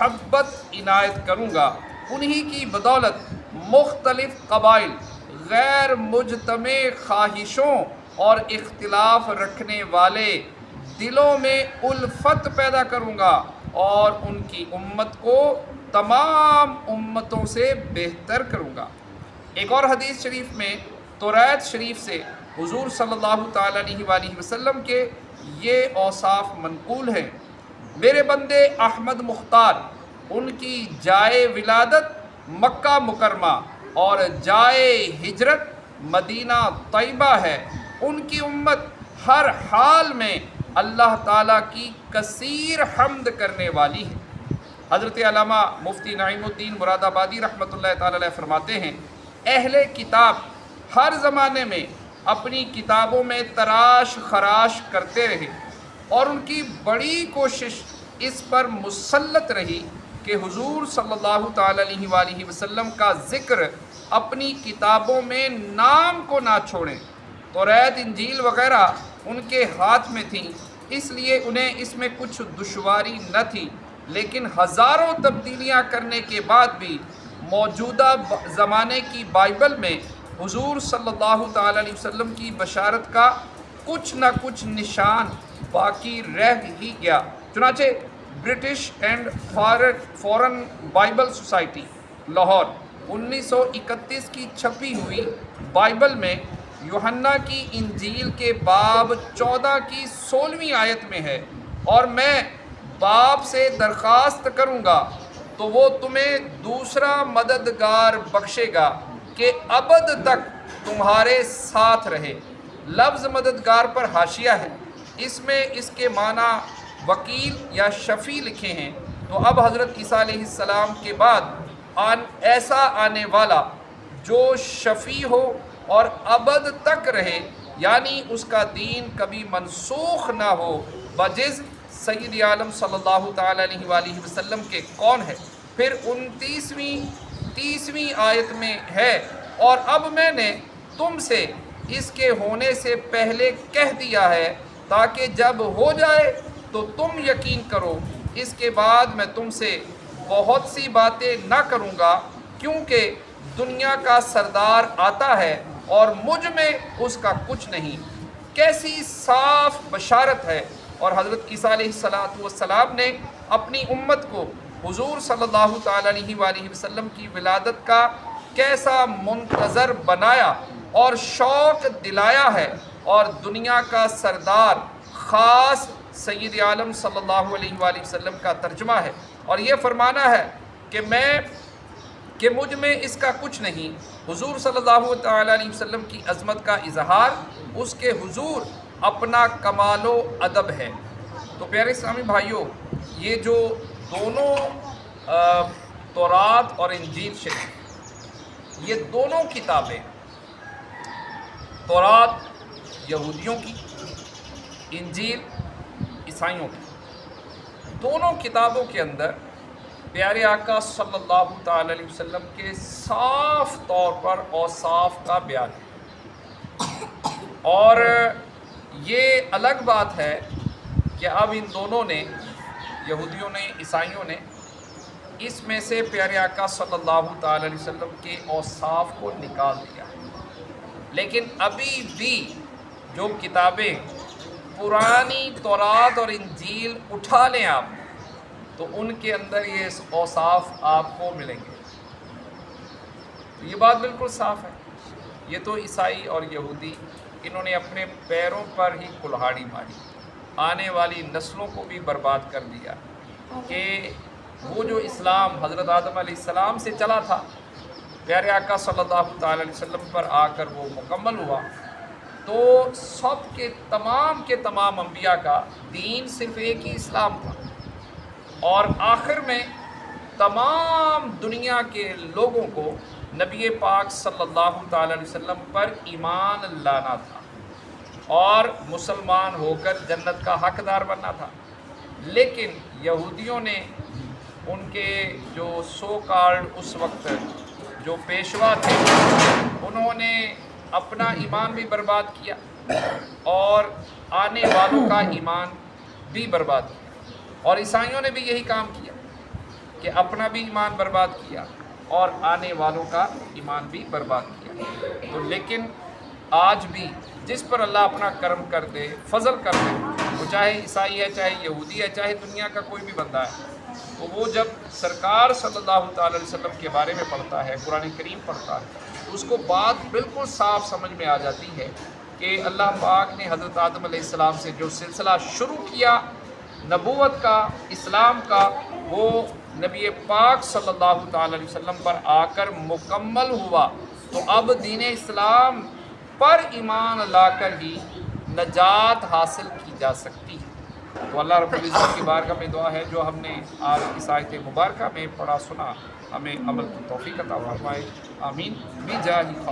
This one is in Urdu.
محبت عنایت کروں گا، انہی کی بدولت مختلف قبائل غیر مجتمع خواہشوں اور اختلاف رکھنے والے دلوں میں الفت پیدا کروں گا، اور ان کی امت کو تمام امتوں سے بہتر کروں گا۔ ایک اور حدیث شریف میں توریت شریف سے حضور صلی اللہ تعالیٰ علیہ وآلہ وسلم کے یہ اوصاف منقول ہیں: میرے بندے احمد مختار، ان کی جائے ولادت مکہ مکرمہ اور جائے ہجرت مدینہ طیبہ ہے، ان کی امت ہر حال میں اللہ تعالیٰ کی کثیر حمد کرنے والی ہے۔ حضرت علامہ مفتی نعیم الدین مراد آبادی رحمۃ اللہ تعالیٰ علیہ فرماتے ہیں، اہل کتاب ہر زمانے میں اپنی کتابوں میں تراش خراش کرتے رہے، اور ان کی بڑی کوشش اس پر مسلط رہی کہ حضور صلی اللہ تعالیٰ علیہ وآلہ وسلم کا ذکر اپنی کتابوں میں نام کو نہ چھوڑیں۔ توریت، انجیل وغیرہ ان کے ہاتھ میں تھیں، اس لیے انہیں اس میں کچھ دشواری نہ تھی، لیکن ہزاروں تبدیلیاں کرنے کے بعد بھی موجودہ زمانے کی بائبل میں حضور صلی اللہ تعالیٰ علیہ وسلم کی بشارت کا کچھ نہ کچھ نشان باقی رہ ہی گیا۔ چنانچہ British and foreign Bible society Lahore 1931 کی چھپی ہوئی بائبل میں یوحنا کی انجیل کے باب 14 کی 16ویں آیت میں ہے، اور میں باپ سے درخواست کروں گا تو وہ تمہیں دوسرا مددگار بخشے گا کہ ابد تک تمہارے ساتھ رہے۔ لفظ مددگار پر حاشیہ ہے، اس میں اس کے معنی وکیل یا شفیع لکھے ہیں۔ تو اب حضرت عیسیٰ علیہ السلام کے بعد ایسا آنے والا جو شفیع ہو اور ابد تک رہے، یعنی اس کا دین کبھی منسوخ نہ ہو، بجز سید عالم صلی اللہ تعالیٰ علیہ وآلہ وسلم کے کون ہے؟ پھر 30ویں آیت میں ہے، اور اب میں نے تم سے اس کے ہونے سے پہلے کہہ دیا ہے تاکہ جب ہو جائے تو تم یقین کرو۔ اس کے بعد میں تم سے بہت سی باتیں نہ کروں گا، کیونکہ دنیا کا سردار آتا ہے اور مجھ میں اس کا کچھ نہیں۔ کیسی صاف بشارت ہے! اور حضرت عیسیٰ علیہ السلام نے اپنی امت کو حضور صلی اللہ تعالیٰ علیہ وآلہ وسلم کی ولادت کا کیسا منتظر بنایا اور شوق دلایا ہے، اور دنیا کا سردار خاص سید عالم صلی اللہ علیہ وآلہ وسلم کا ترجمہ ہے، اور یہ فرمانا ہے کہ مجھ میں اس کا کچھ نہیں۔ حضور صلی اللہ تعالیٰ علیہ وسلم کی عظمت کا اظہار اس کے حضور اپنا کمال و ادب ہے۔ تو پیارے اسلامی بھائیوں، یہ جو دونوں تورات اور انجیل شریف، یہ دونوں کتابیں، تورات یہودیوں کی، انجیل عیسائیوں کی، دونوں کتابوں کے اندر پیارے آقا صلی اللہ تعالیٰ علیہ وسلم کے صاف طور پر اوصاف کا بیان ہے۔ اور یہ الگ بات ہے کہ اب ان دونوں نے، یہودیوں نے، عیسائیوں نے، اس میں سے پیارے آقا صلی اللہ تعالیٰ علیہ وسلم کے اوصاف کو نکال دیا، لیکن ابھی بھی جو کتابیں پرانی تورات اور انجیل اٹھا لیں آپ، تو ان کے اندر یہ اوصاف آپ کو ملیں گے۔ تو یہ بات بالکل صاف ہے۔ یہ تو عیسائی اور یہودی، انہوں نے اپنے پیروں پر ہی کلہاڑی ماری، آنے والی نسلوں کو بھی برباد کر دیا، کہ وہ جو اسلام حضرت آدم علیہ السلام سے چلا تھا، پیارے آقا صلی اللہ تعالیٰ علیہ وسلم پر آ کر وہ مکمل ہوا، تو سب کے تمام انبیاء کا دین صرف ایک ہی اسلام تھا، اور آخر میں تمام دنیا کے لوگوں کو نبی پاک صلی اللہ تعالیٰ علیہ وسلم پر ایمان لانا تھا، اور مسلمان ہو کر جنت کا حقدار بننا تھا۔ لیکن یہودیوں نے، ان کے جو سو کالڈ اس وقت جو پیشوا تھے، انہوں نے اپنا ایمان بھی برباد کیا اور آنے والوں کا ایمان بھی برباد کیا، اور عیسائیوں نے بھی یہی کام کیا کہ اپنا بھی ایمان برباد کیا اور آنے والوں کا ایمان بھی برباد کیا۔ تو لیکن آج بھی جس پر اللہ اپنا کرم کر دے، فضل کر دے، وہ چاہے عیسائی ہے، چاہے یہودی ہے، چاہے دنیا کا کوئی بھی بندہ ہے، تو وہ جب سرکار صلی اللہ تعالی علیہ وسلم کے بارے میں پڑھتا ہے، قرآن کریم پڑھتا ہے، تو اس کو بات بالکل صاف سمجھ میں آ جاتی ہے کہ اللہ پاک نے حضرت آدم علیہ السلام سے جو سلسلہ شروع کیا نبوت کا، اسلام کا، وہ نبی پاک صلی اللہ تعالی علیہ وسلم پر آ کر مکمل ہوا۔ تو اب دین اسلام پر ایمان لا کر ہی نجات حاصل کی جا سکتی ہے۔ تو اللہ رب العزت کی بارگاہ میں دعا ہے جو ہم نے آج اس آیت مبارکہ میں پڑھا سنا، ہمیں عمل کی توفیق عطا فرمائے، آمین بجاہ خالق۔